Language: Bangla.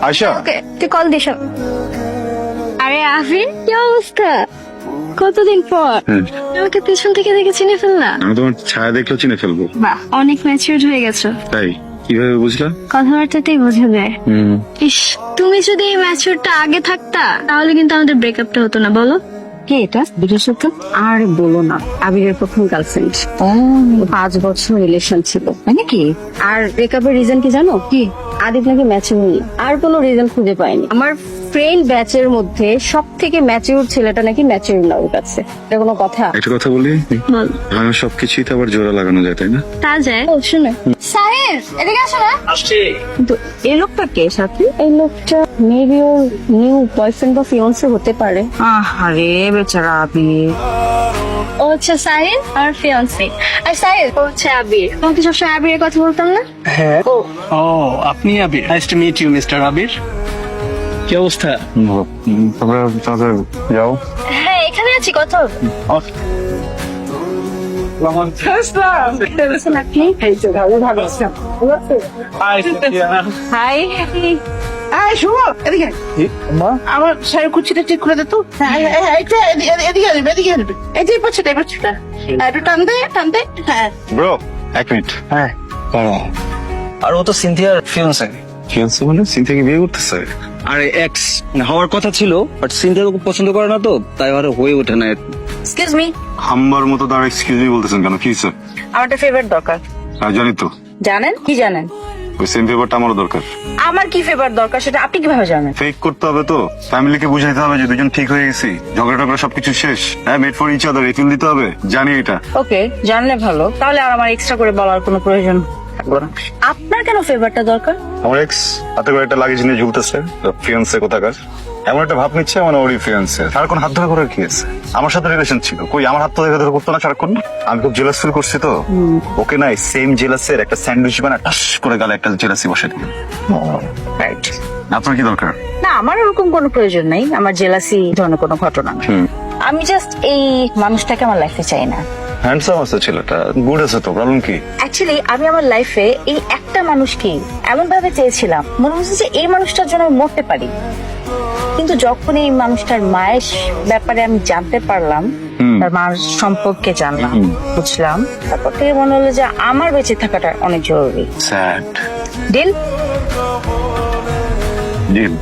আয়শা, ওকে তুই কল দিস। আরে আফরিন, কি অবস্থা? কতদিন পর আমাকে পেছন থেকে দেখে চিনে ফেললা? আমি তোমার ছায়া দেখলেও চিনে ফেলবো। বাহ, অনেক ম্যাচিউরড হয়ে গেছো। তাই কিভাবে বুঝলা? কথাবার্তাতেই বোঝা যায়। ইস, তুমি যদি এই ম্যাচিউরটা আগে থাকতা তাহলে কিন্তু আমাদের ব্রেকআপটা হতো না, বলো? কে এটা? বিশেষত আর বলো না, আবিরের প্রথম গার্লফ্রেন্ড। 5 বছর রিলেশন ছিল নাকি? আর ব্রেকআপের রিজন কি জানো? কি? আদিপ নাকি ম্যাচিউর, আর কোনো রিজন খুঁজে পাইনি। আমার ফ্রেন্ড ব্যাচের মধ্যে সব থেকে ম্যাচিউর ছেলেটা নাকি ম্যাচিউর না ওর কাছে। এটা কোনো কথা? একটা কথা বলি, বল। আমার সবকিছুই তো আবার জোড়া লাগানো যায়, তাই না? তা যায়। ও শুনে সাহেব, এদিকে আসো না। কিন্তু এই লোকটা কে সাথে? এই লোকটা মেবি ওর নিউ বয়ফ্রেন্ড বা ফিয়ান্সে হতে পারে। আরে বেচারা আবির। ও হচ্ছে সাহিল আর ফিয়ান্সি। আর সাহিল ও হচ্ছে আবির। তোমাকে সবসময় আবিরের কথা বলতাম না? হ্যাঁ। ও আপনি Abir? Nice to meet you mister Abir. কি অবস্থা? তোমরা তাড়াতাড়ি যাও। হ্যাঁ, এখানে আছি, কথা হবে। হাই। শুভ, এদিকে আমার শাড়ি কুচিটা ঠিক করে দে তো। এদিকে আসবে, এদিকে আসবে। এই যে পাচ্ছেটা, এই পাচ্ছেটা একটু টান দে, টান দে। হ্যাঁ, ব্রো, এক মিনিট। হ্যাঁ, আর ও তো সিনথিয়ার ফিয়ান্সে। ফিয়ান্সে মানে সিনথিয়াকে বিয়ে করতেছে? আরে এক্স হওয়ার কথা ছিল, বাট সিনথিয়া ওকে পছন্দ করে না, তো তাই আর হয়ে ওঠে না। এক্সকিউজ মি, হাম্বার মতো তার এক্সকিউজ মি বলতেছেন কেন? কি স্যার? আমার একটা ফেভার দরকার। জানি তো, জানেন? কি জানেন? ওই সেম পেপারটা আমারও দরকার। আমার কি ফেভার দরকার সেটা আপনি কিভাবে জানেন? ফেক করতে হবে তো, ফ্যামিলিকে বুঝাইতে হবে যে দুজন ঠিক হয়ে গেছি, ঝগড়া টগড়া সবকিছু শেষ। হ্যাঁ, মেড ফর ইচ আদার, এফিল দিতে হবে। জানি এটা। ওকে, জানলে ভালো। তাহলে আর আমার এক্সট্রা করে বলার কোনো প্রয়োজন থাকলো না। আপনার কেন ফেভারটা দরকার? আমার এক্স হাতে করে একটা লাগেজ নিয়ে ঝুলতেছে, ফিয়ান্সে কোথাকার। এমন একটা ভাব নিচ্ছে মানে ওরই ফিয়ান্সে। সারাক্ষণ হাত ধরা করার কি আছে? আমার সাথে রিলেশন ছিল, কই আমার হাত ধরে করতো না সারাক্ষণ? আমি খুব জেলাস ফিল করছি তো। ওকে নাই সেম জেলাসের একটা স্যান্ডউইচ বানা টাস করে গালে একটা জেলাসি বসে দিল। রাইট। আপনার কি দরকার? না, আমার ওরকম কোনো প্রয়োজন নাই, আমার জেলাসি ধরনের কোনো ঘটনা না। আমি জাস্ট এই মানুষটাকে আমার লাইফে চাই না। হ্যান্ডসাম আছে ছেলেটা, গুড আছে তো, প্রবলেম কি? অ্যাকচুয়ালি আমি আমার লাইফে এই একটা মানুষকে এমন ভাবে চেয়েছিলাম, মনে হচ্ছে যে এই মানুষটার জন্য আমি মরতে পারি। কিন্তু যখন এই মানুষটার মায়ের ব্যাপারে আমি জানতে পারলাম, তার মার সম্পর্কে জানলাম, বুঝলাম, তারপর থেকে মনে হলো যে আমার বেঁচে থাকাটা অনেক জরুরি। Sad deal? ডিল।